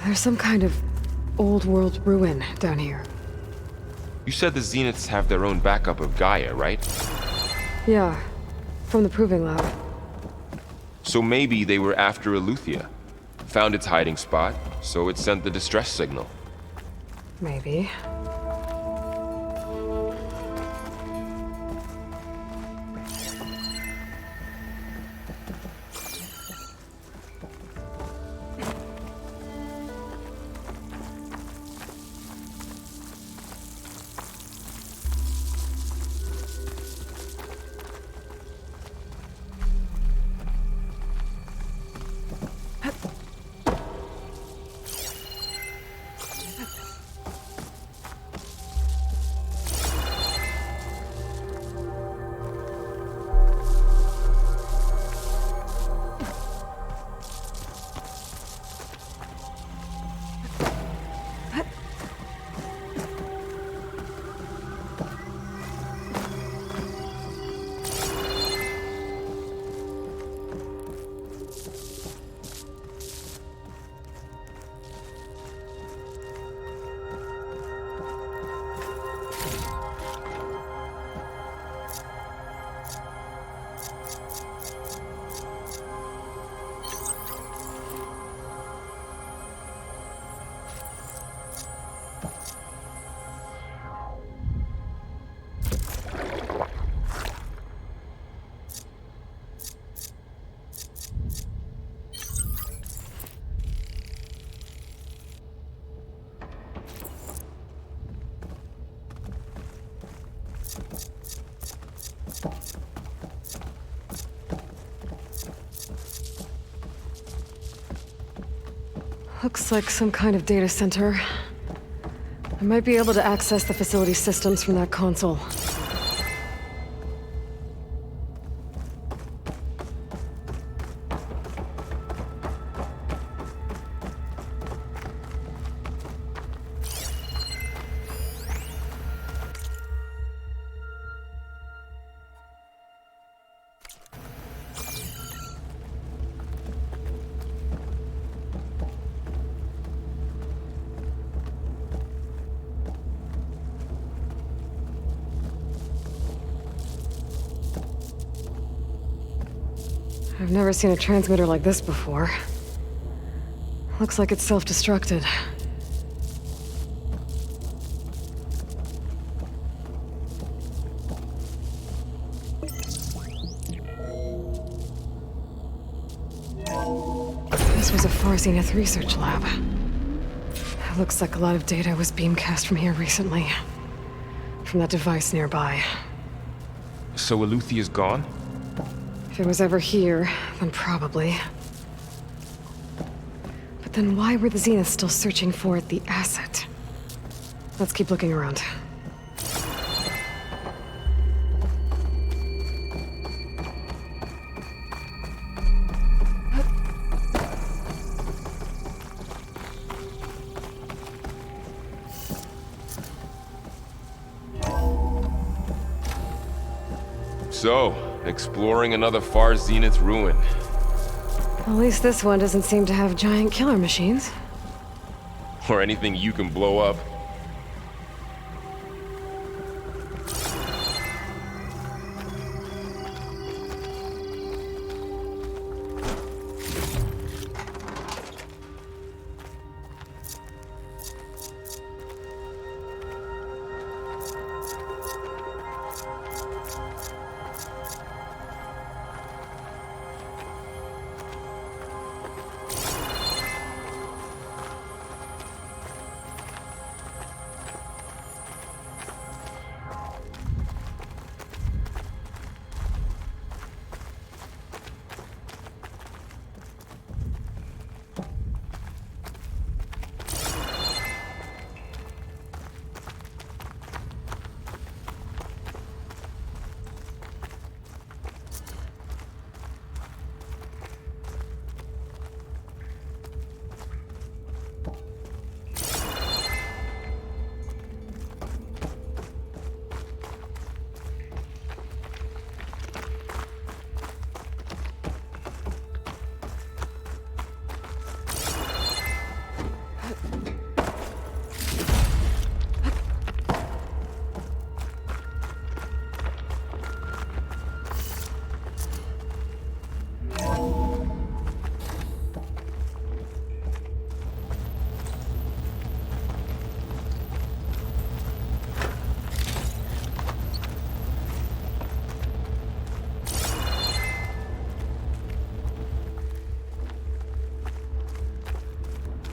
There's some kind of old world ruin down here. You said the Zeniths have their own backup of Gaia, right? Yeah, from the proving lab. So maybe they were after Eleuthia. Found its hiding spot, so it sent the distress signal. Maybe. Looks like some kind of data center. I might be able to access the facility systems from that console. I've never seen a transmitter like this before. Looks like it's self-destructed. This was a Far Zenith research lab. It looks like a lot of data was beamcast from here recently. From that device nearby. So Eleuthia's gone? If it was ever here, then probably. But then why were the Zeniths still searching for the asset? Let's keep looking around. So, exploring another Far Zenith ruin. At least this one doesn't seem to have giant killer machines. Or anything you can blow up.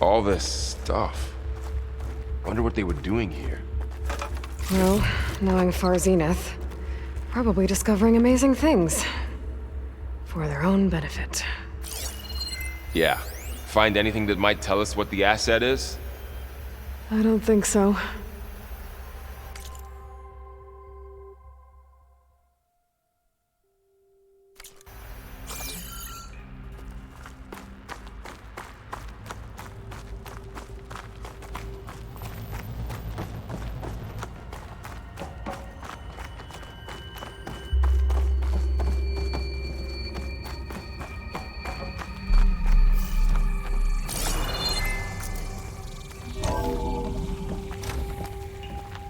All this stuff. Wonder what they were doing here. Well, knowing Far Zenith, probably discovering amazing things. For their own benefit. Yeah. Find anything that might tell us what the asset is? I don't think so.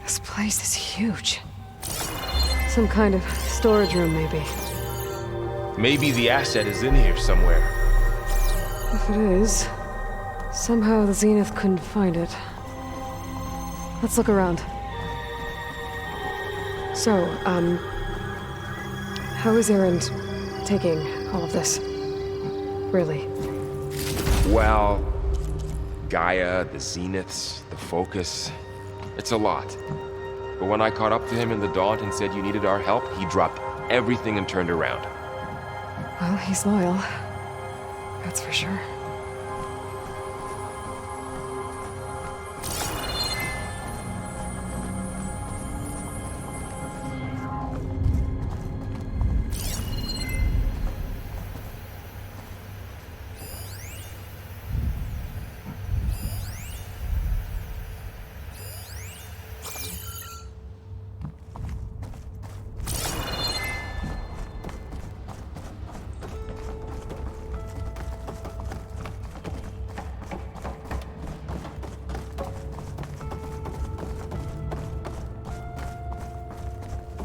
This place is huge. Some kind of storage room, maybe. Maybe the asset is in here somewhere. If it is, somehow the Zenith couldn't find it. Let's look around. So, how is Erend taking all of this? Really? Well, Gaia, the Zeniths, the Focus. It's a lot. But when I caught up to him in the Daunt and said you needed our help, he dropped everything and turned around. Well, he's loyal. That's for sure.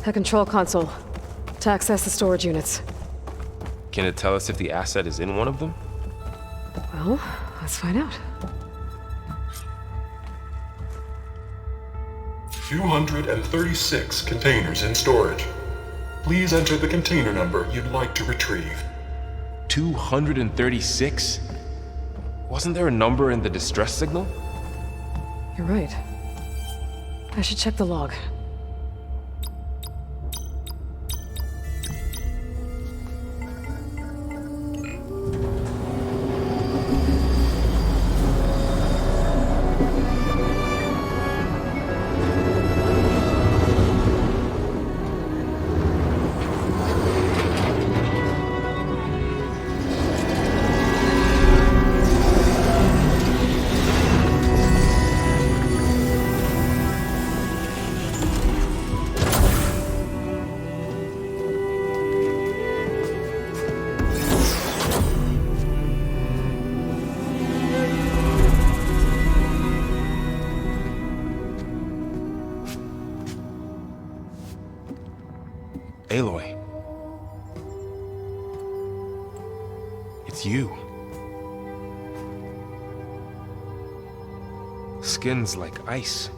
The control console. To access the storage units. Can it tell us if the asset is in one of them? Well, let's find out. 236 containers in storage. Please enter the container number you'd like to retrieve. 236? Wasn't there a number in the distress signal? You're right. I should check the log. Aloy. It's you. Skin's like ice.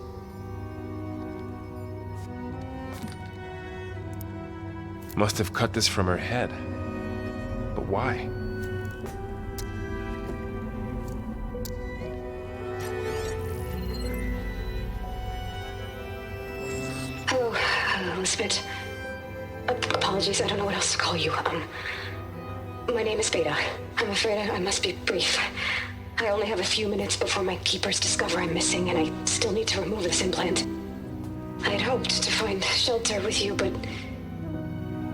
Must have cut this from her head. But why? Hello, Elizabeth. Apologies, I don't know what else to call you. My name is Beta. I'm afraid I must be brief. I only have a few minutes before my keepers discover I'm missing, and I still need to remove this implant. I had hoped to find shelter with you, but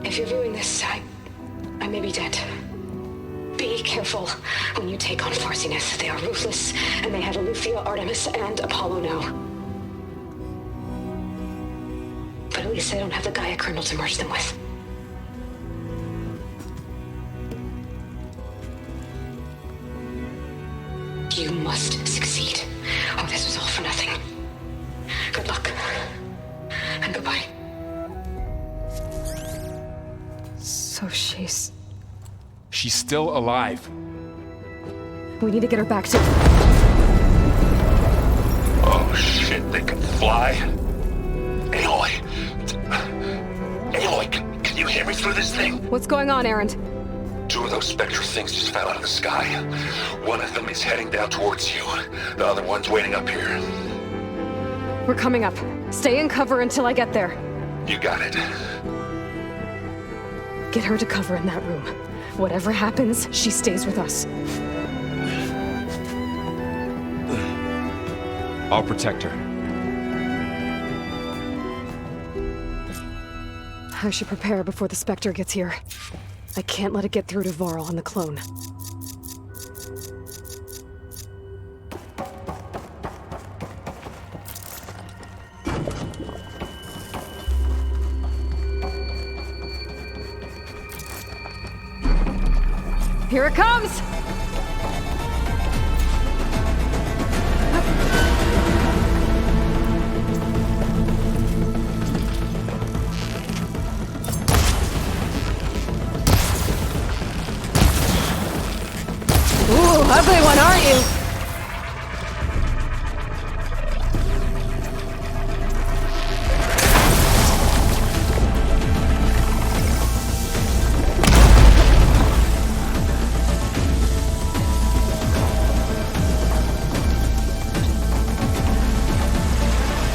if you're viewing this, I may be dead. Be careful when you take on Far Zenith. They are ruthless, and they have Eleuthia, Artemis, and Apollo now. But at least I don't have the Gaia kernel to merge them with. You must succeed, or this was all for nothing. Good luck. And goodbye. So she's... She's still alive. We need to get her back to... Oh shit, they can fly? Aloy! Aloy, can you hear me through this thing? What's going on, Erend? Two of those Spectre things just fell out of the sky. One of them is heading down towards you. The other one's waiting up here. We're coming up. Stay in cover until I get there. You got it. Get her to cover in that room. Whatever happens, she stays with us. I'll protect her. I should prepare before the Spectre gets here. I can't let it get through to Varl and the clone. Here it comes! Ooh, ugly one, aren't you?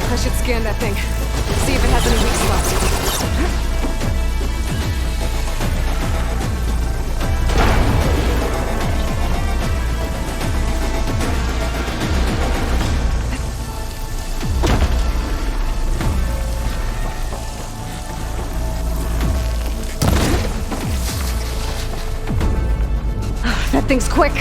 I should scan that thing. See if it has any weak spots. That thing's quick.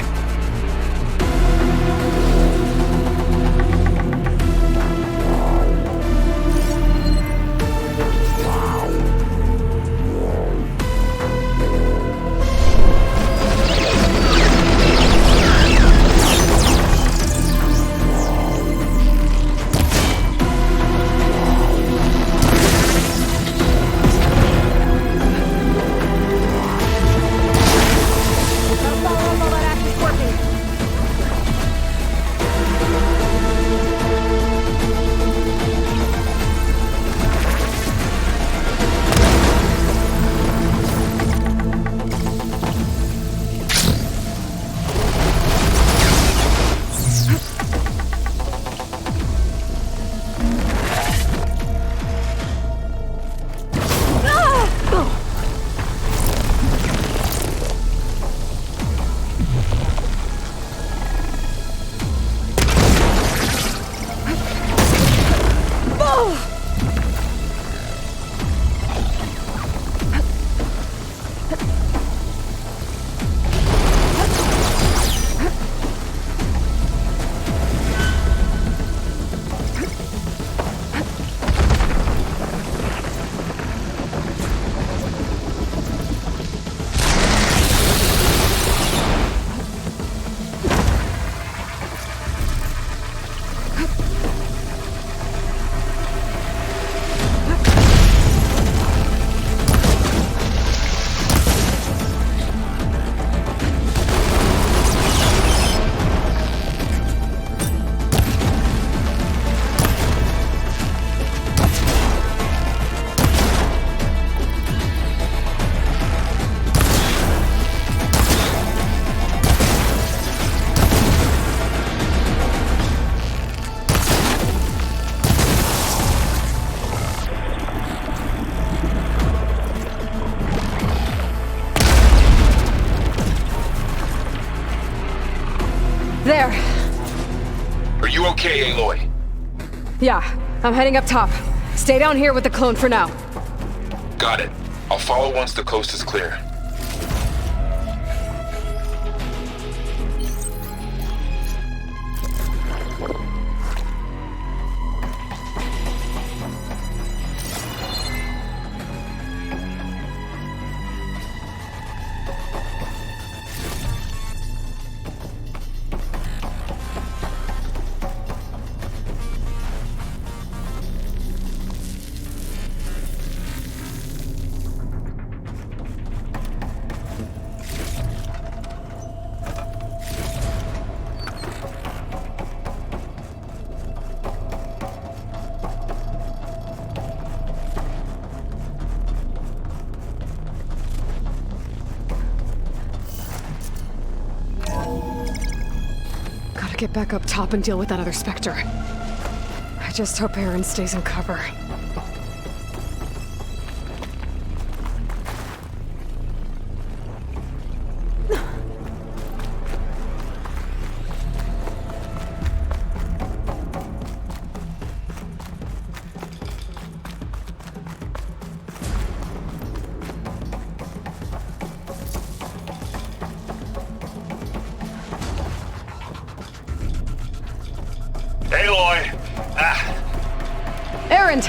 There. Are you okay, Aloy? Yeah, I'm heading up top. Stay down here with the clone for now. Got it. I'll follow once the coast is clear. Gotta get back up top and deal with that other Specter. I just hope Aaron stays in cover. Aloy! Aaron!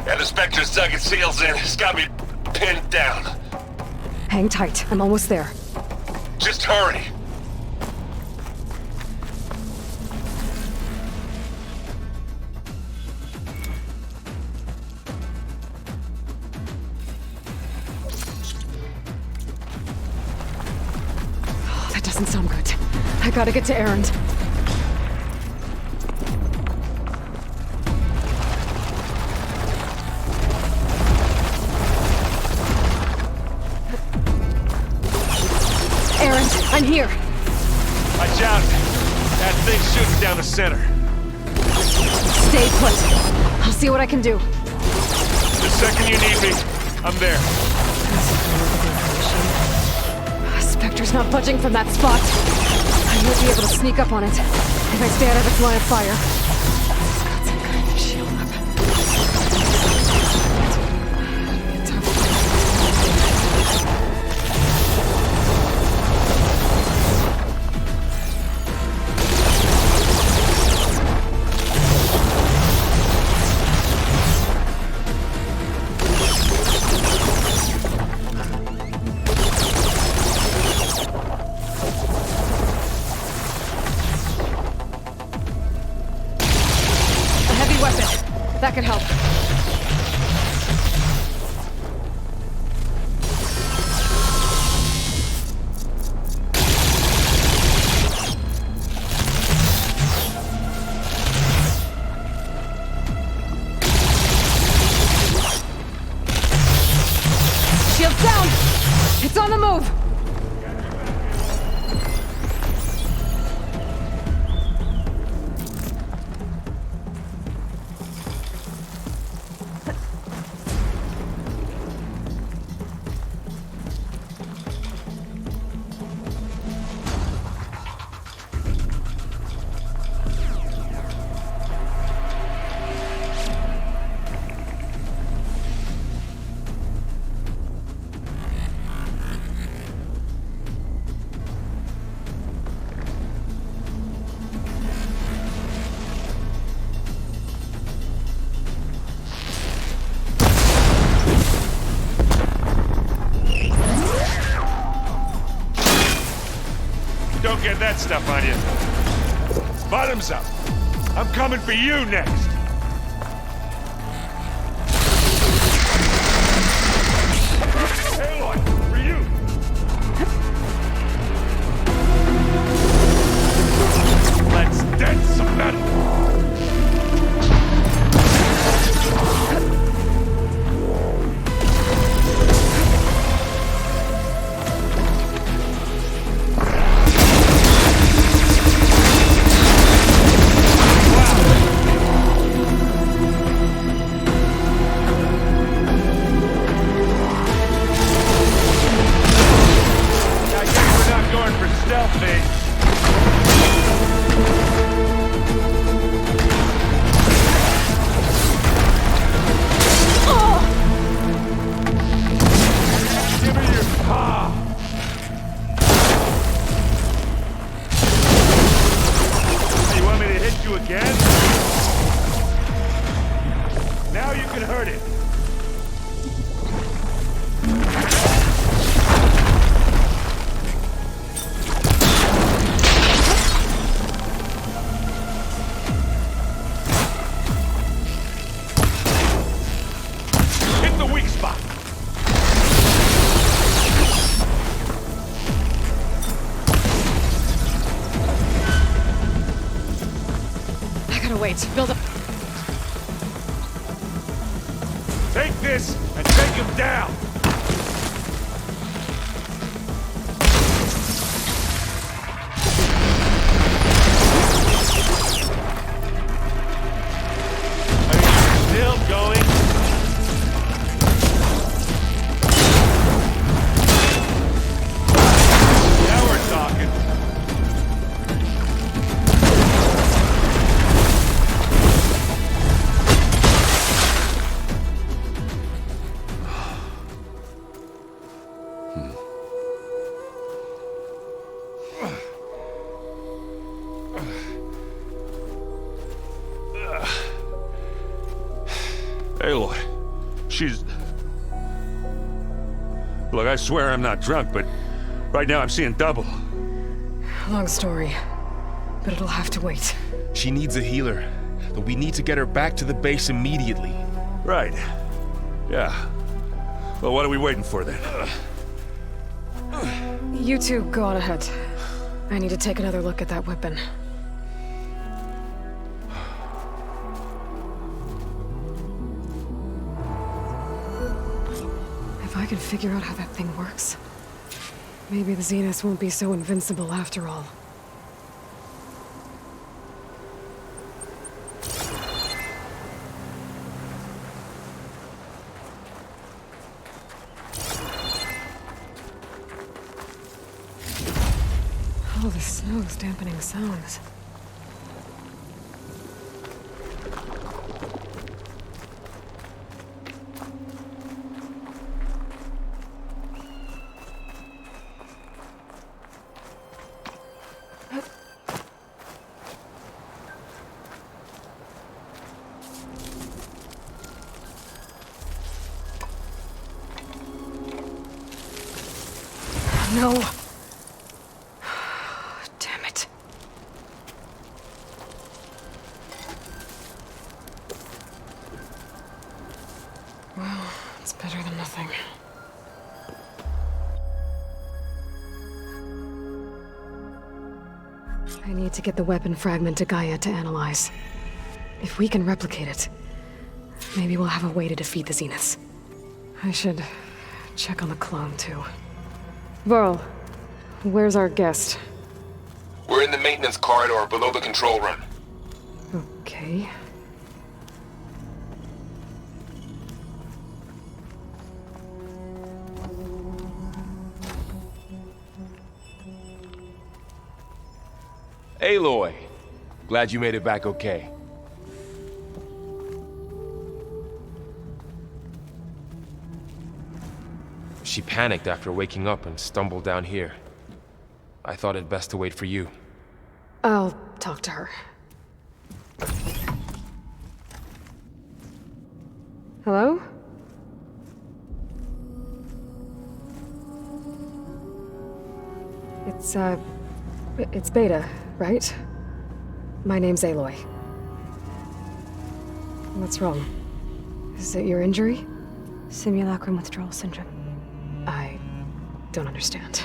Yeah, the Spectre's dug its heels in. It's got me pinned down. Hang tight. I'm almost there. Just hurry. Oh, that doesn't sound good. I gotta get to Aaron. Aaron, I'm here. Watch out. That thing's shooting down the center. Stay put. I'll see what I can do. The second you need me, I'm there. Spectre's not budging from that spot. I might be able to sneak up on it if I stay out of its line of fire. It's got some kind of shield up. That could help. Shield's down! It's on the move! Don't get that stuff on you. Bottoms up. I'm coming for you next. Aloy, for you. Let's dance some metal. Again? Now you can hurt it. Hit the weak spot. Wait, build up. Take this and take him down. Aloy, she's... Look, I swear I'm not drunk, but right now I'm seeing double. Long story, but it'll have to wait. She needs a healer, but we need to get her back to the base immediately. Right. Yeah. Well, what are we waiting for then? You two go on ahead. I need to take another look at that weapon. If I can figure out how that thing works, maybe the Zeniths won't be so invincible after all. Oh, the snow's dampening sounds. No. Damn it. Well, it's better than nothing. I need to get the weapon fragment to Gaia to analyze. If we can replicate it, maybe we'll have a way to defeat the Zeniths. I should check on the clone, too. Varl, where's our guest? We're in the maintenance corridor below the control room. Okay. Aloy, glad you made it back okay. She panicked after waking up and stumbled down here. I thought it best to wait for you. I'll talk to her. Hello? It's Beta, right? My name's Aloy. What's wrong? Is it your injury? Simulacrum withdrawal syndrome. I don't understand.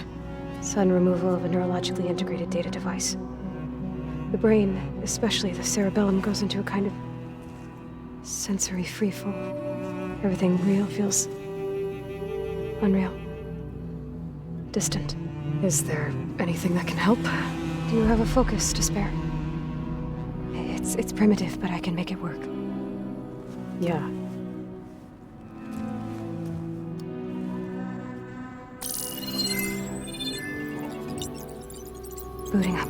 Sudden removal of a neurologically integrated data device. The brain, especially the cerebellum, goes into a kind of sensory freefall. Everything real feels unreal. Distant. Is there anything that can help? Do you have a focus to spare? It's primitive, but I can make it work. Yeah. Booting up.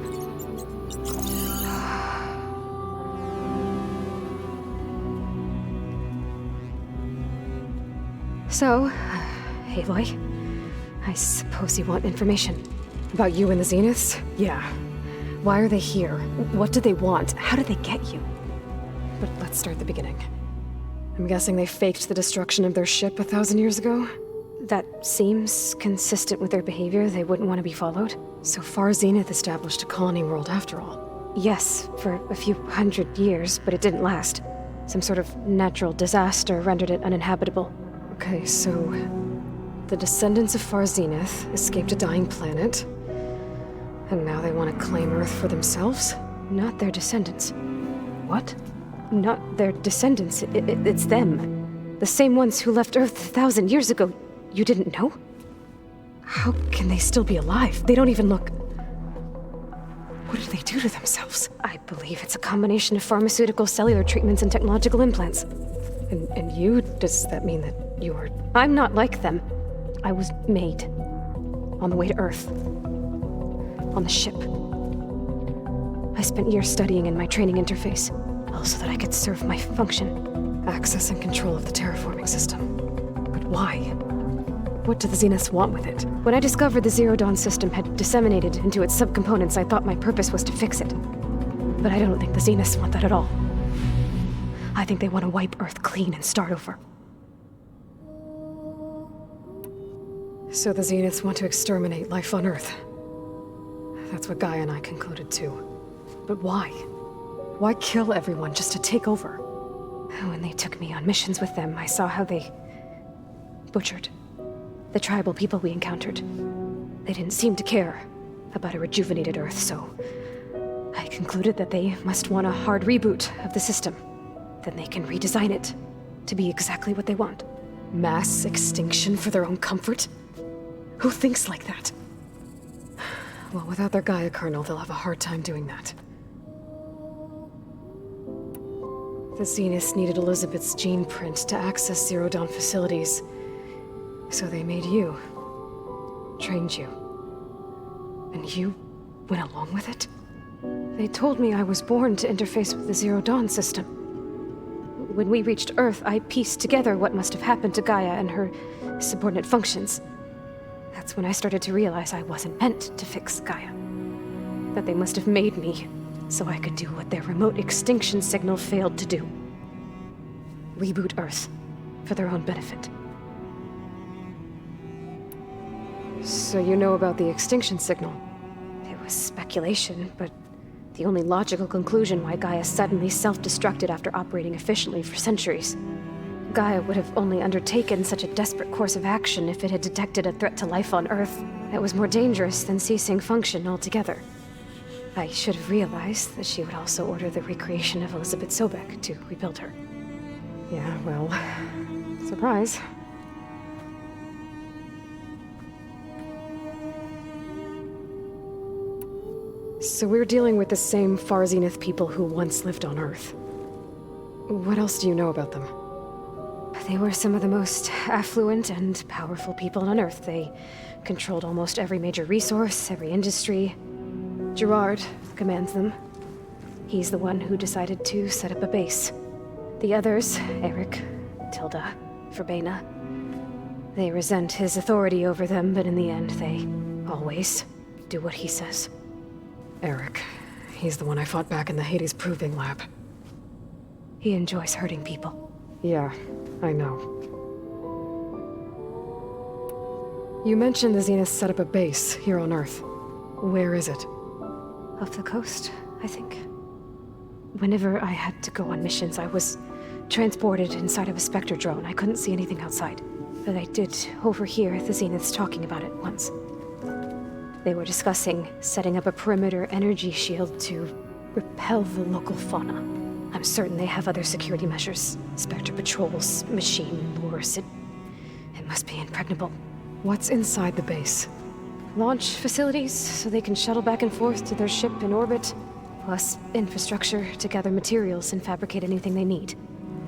So, Aloy, I suppose you want information. About you and the Zeniths? Yeah. Why are they here? What do they want? How did they get you? But let's start at the beginning. I'm guessing they faked the destruction of their ship 1,000 years ago? That seems consistent with their behavior. They wouldn't want to be followed. So far, Zenith established a colony world after all. Yes, for a few hundred years, but it didn't last. Some sort of natural disaster rendered it uninhabitable. Okay, so the descendants of Far Zenith escaped a dying planet, and now they want to claim Earth for themselves? Not their descendants. What? Not their descendants. It's them. The same ones who left Earth 1,000 years ago. You didn't know? How can they still be alive? They don't even look... What did they do to themselves? I believe it's a combination of pharmaceutical, cellular treatments, and technological implants. And you? Does that mean that you're... I'm not like them. I was made. On the way to Earth. On the ship. I spent years studying in my training interface, all so that I could serve my function. Access and control of the terraforming system. But why? What do the Zeniths want with it? When I discovered the Zero Dawn system had disseminated into its subcomponents, I thought my purpose was to fix it. But I don't think the Zeniths want that at all. I think they want to wipe Earth clean and start over. So the Zeniths want to exterminate life on Earth. That's what Gaia and I concluded too. But why? Why kill everyone just to take over? When they took me on missions with them, I saw how they butchered the tribal people we encountered. They didn't seem to care about a rejuvenated Earth, so I concluded that they must want a hard reboot of the system. Then they can redesign it to be exactly what they want. Mass extinction for their own comfort? Who thinks like that? Well, without their Gaia kernel, they'll have a hard time doing that. The Zeniths needed Elizabeth's gene print to access Zero Dawn facilities. So they made you. Trained you. And you went along with it? They told me I was born to interface with the Zero Dawn system. When we reached Earth, I pieced together what must have happened to Gaia and her subordinate functions. That's when I started to realize I wasn't meant to fix Gaia. That they must have made me so I could do what their remote extinction signal failed to do. Reboot Earth for their own benefit. So you know about the extinction signal? It was speculation, but the only logical conclusion why Gaia suddenly self-destructed after operating efficiently for centuries. Gaia would have only undertaken such a desperate course of action if it had detected a threat to life on Earth that was more dangerous than ceasing function altogether. I should have realized that she would also order the recreation of Elizabeth Sobek to rebuild her. Yeah, well, surprise. So we're dealing with the same Far Zenith people who once lived on Earth. What else do you know about them? They were some of the most affluent and powerful people on Earth. They controlled almost every major resource, every industry. Gerard commands them. He's the one who decided to set up a base. The others, Eric, Tilda, Verbena, they resent his authority over them, but in the end, they always do what he says. Eric. He's the one I fought back in the Hades Proving Lab. He enjoys hurting people. Yeah, I know. You mentioned the Zeniths set up a base here on Earth. Where is it? Off the coast, I think. Whenever I had to go on missions, I was transported inside of a Specter drone. I couldn't see anything outside. But I did overhear the Zeniths talking about it once. They were discussing setting up a perimeter energy shield to repel the local fauna. I'm certain they have other security measures. Spectre patrols, machine lures. It must be impregnable. What's inside the base? Launch facilities, so they can shuttle back and forth to their ship in orbit. Plus infrastructure to gather materials and fabricate anything they need.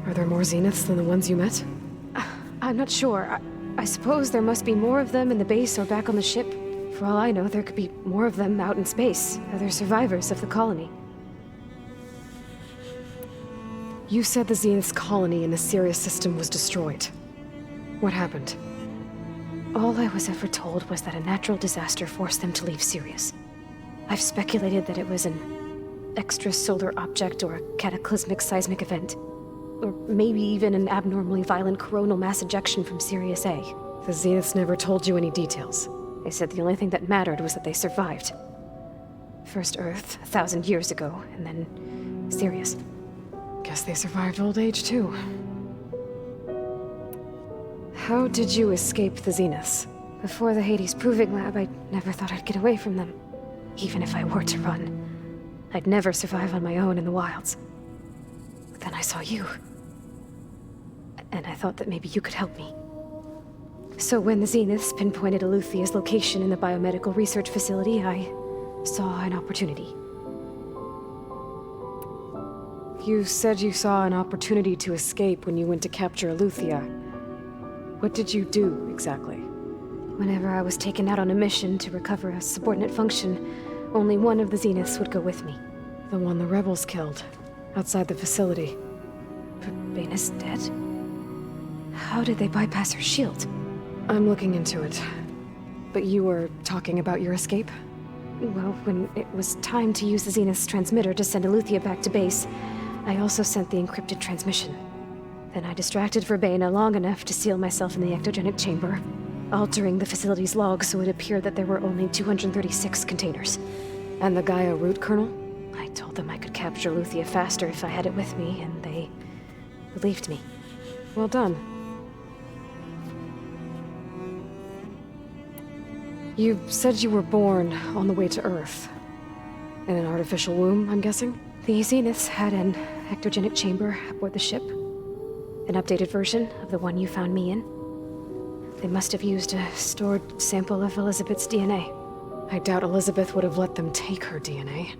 Are there more Zeniths than the ones you met? I'm not sure. I suppose there must be more of them in the base or back on the ship. For all I know, there could be more of them out in space, other survivors of the colony. You said the Zenith's colony in the Sirius system was destroyed. What happened? All I was ever told was that a natural disaster forced them to leave Sirius. I've speculated that it was an extrasolar object or a cataclysmic seismic event. Or maybe even an abnormally violent coronal mass ejection from Sirius A. The Zeniths never told you any details. They said the only thing that mattered was that they survived. First Earth, 1,000 years ago, and then Sirius. Guess they survived old age, too. How did you escape the Zeniths? Before the Hades Proving Lab, I never thought I'd get away from them. Even if I were to run, I'd never survive on my own in the wilds. But then I saw you. And I thought that maybe you could help me. So when the Zeniths pinpointed Eluthia's location in the biomedical research facility, I saw an opportunity. You said you saw an opportunity to escape when you went to capture Eluthia. What did you do, exactly? Whenever I was taken out on a mission to recover a subordinate function, only one of the Zeniths would go with me. The one the rebels killed, outside the facility. Verbena's dead? How did they bypass her shield? I'm looking into it. But you were talking about your escape? Well, when it was time to use the Zenith's transmitter to send Eleuthia back to base, I also sent the encrypted transmission. Then I distracted Verbena long enough to seal myself in the ectogenic chamber, altering the facility's log so it appeared that there were only 236 containers. And the Gaia root kernel? I told them I could capture Eleuthia faster if I had it with me, and they believed me. Well done. You said you were born on the way to Earth. In an artificial womb, I'm guessing? The Zeniths had an ectogenic chamber aboard the ship. An updated version of the one you found me in. They must have used a stored sample of Elizabeth's DNA. I doubt Elizabeth would have let them take her DNA.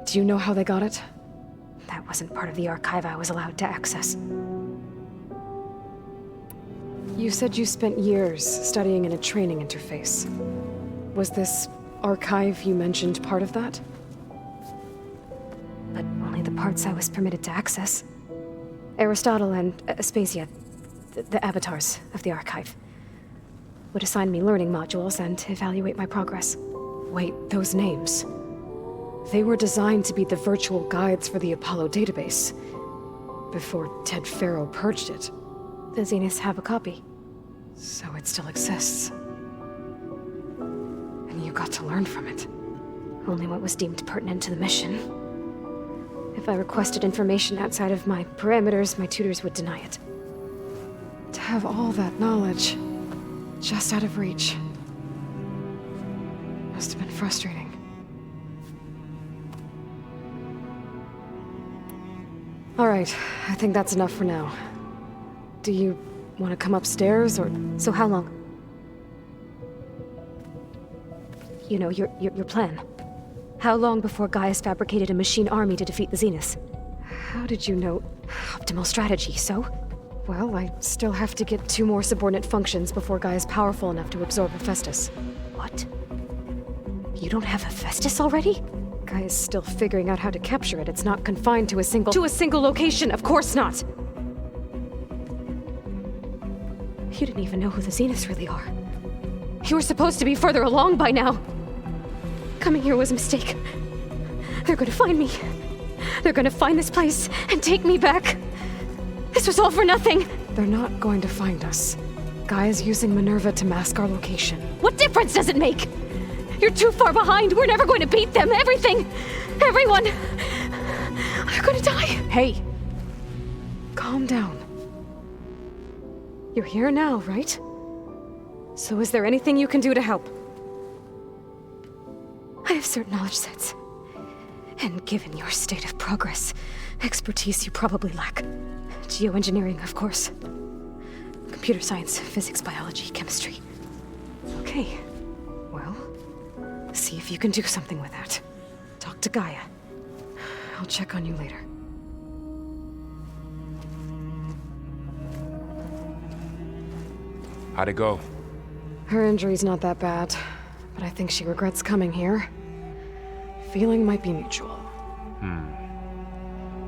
Do you know how they got it? That wasn't part of the archive I was allowed to access. You said you spent years studying in a training interface. Was this archive you mentioned part of that? But only the parts I was permitted to access. Aristotle and Aspasia, the avatars of the archive, would assign me learning modules and evaluate my progress. Wait, those names. They were designed to be the virtual guides for the Apollo database, before Ted Faro purged it. The Zeniths have a copy. So it still exists. And you got to learn from it. Only what was deemed pertinent to the mission. If I requested information outside of my parameters, my tutors would deny it. To have all that knowledge, just out of reach, must have been frustrating. All right, I think that's enough for now. Do you want to come upstairs, or... So how long? You know, your plan. How long before Gaia's fabricated a machine army to defeat the Zeniths? How did you know? Optimal strategy, so? Well, I still have to get 2 more subordinate functions before Gaia's powerful enough to absorb Hephaestus. What? You don't have Hephaestus already? Gaia's still figuring out how to capture it. It's not confined to a single location, of course not! You didn't even know who the Zeniths really are. You were supposed to be further along by now. Coming here was a mistake. They're gonna find me. They're gonna find this place and take me back. This was all for nothing. They're not going to find us. Gaia's using Minerva to mask our location. What difference does it make? You're too far behind. We're never going to beat them. Everything, everyone, they're gonna die. Hey, calm down. You're here now, right? So is there anything you can do to help? I have certain knowledge sets. And given your state of progress, expertise you probably lack. Geoengineering, of course. Computer science, physics, biology, chemistry. Okay. Well, see if you can do something with that. Talk to Gaia. I'll check on you later. How'd it go? Her injury's not that bad, but I think she regrets coming here. Feeling might be mutual.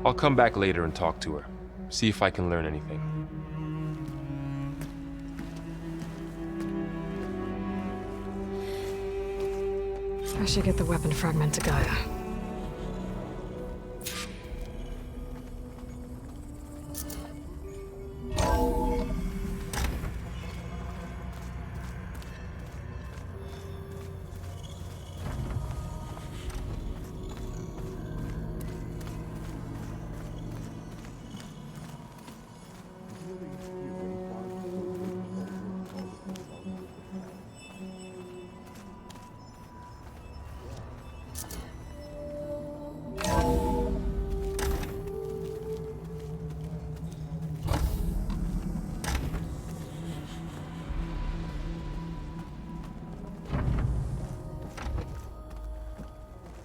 I'll come back later and talk to her. See if I can learn anything. I should get the weapon fragment to Gaia.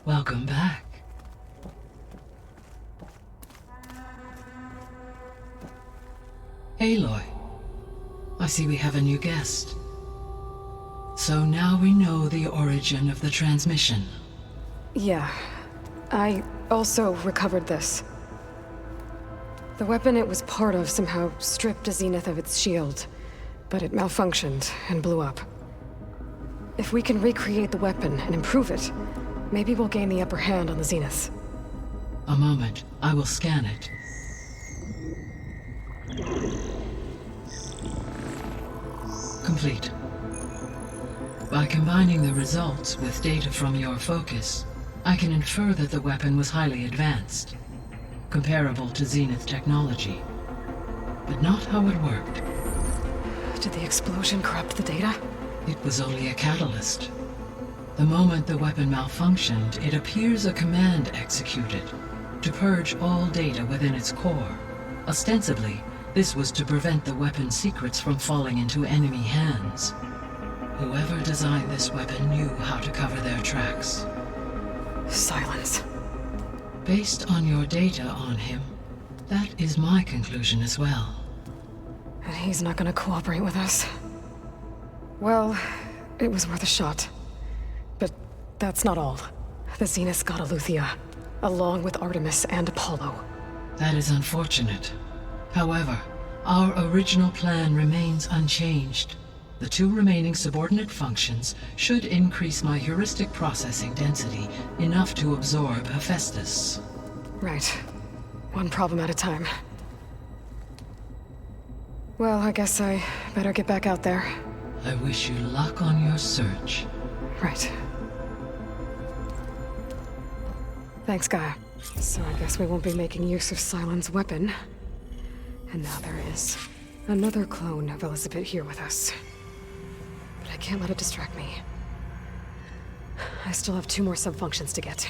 Welcome back. Aloy, I see we have a new guest. So now we know the origin of the transmission. Yeah. I also recovered this. The weapon it was part of somehow stripped a Zenith of its shield. but it malfunctioned and blew up. If we can recreate the weapon and improve it, maybe we'll gain the upper hand on the Zeniths. A moment. I will scan it. Complete. By combining the results with data from your focus, I can infer that the weapon was highly advanced, comparable to Zenith technology, but not how it worked. Did the explosion corrupt the data? It was only a catalyst. The moment the weapon malfunctioned, it appears a command executed to purge all data within its core. Ostensibly, this was to prevent the weapon's secrets from falling into enemy hands. Whoever designed this weapon knew how to cover their tracks. Silence. Based on your data on him, that is my conclusion as well. And he's not gonna cooperate with us. Well, it was worth a shot. But that's not all. The Zeniths got Aletheia, along with Artemis and Apollo. That is unfortunate. However, our original plan remains unchanged. The 2 remaining subordinate functions should increase my heuristic processing density enough to absorb Hephaestus. Right. One problem at a time. Well, I guess I better get back out there. I wish you luck on your search. Right. Thanks, Gaia. So I guess we won't be making use of Cylon's weapon. And now there is another clone of Elizabeth here with us. But I can't let it distract me. I still have 2 more subfunctions to get.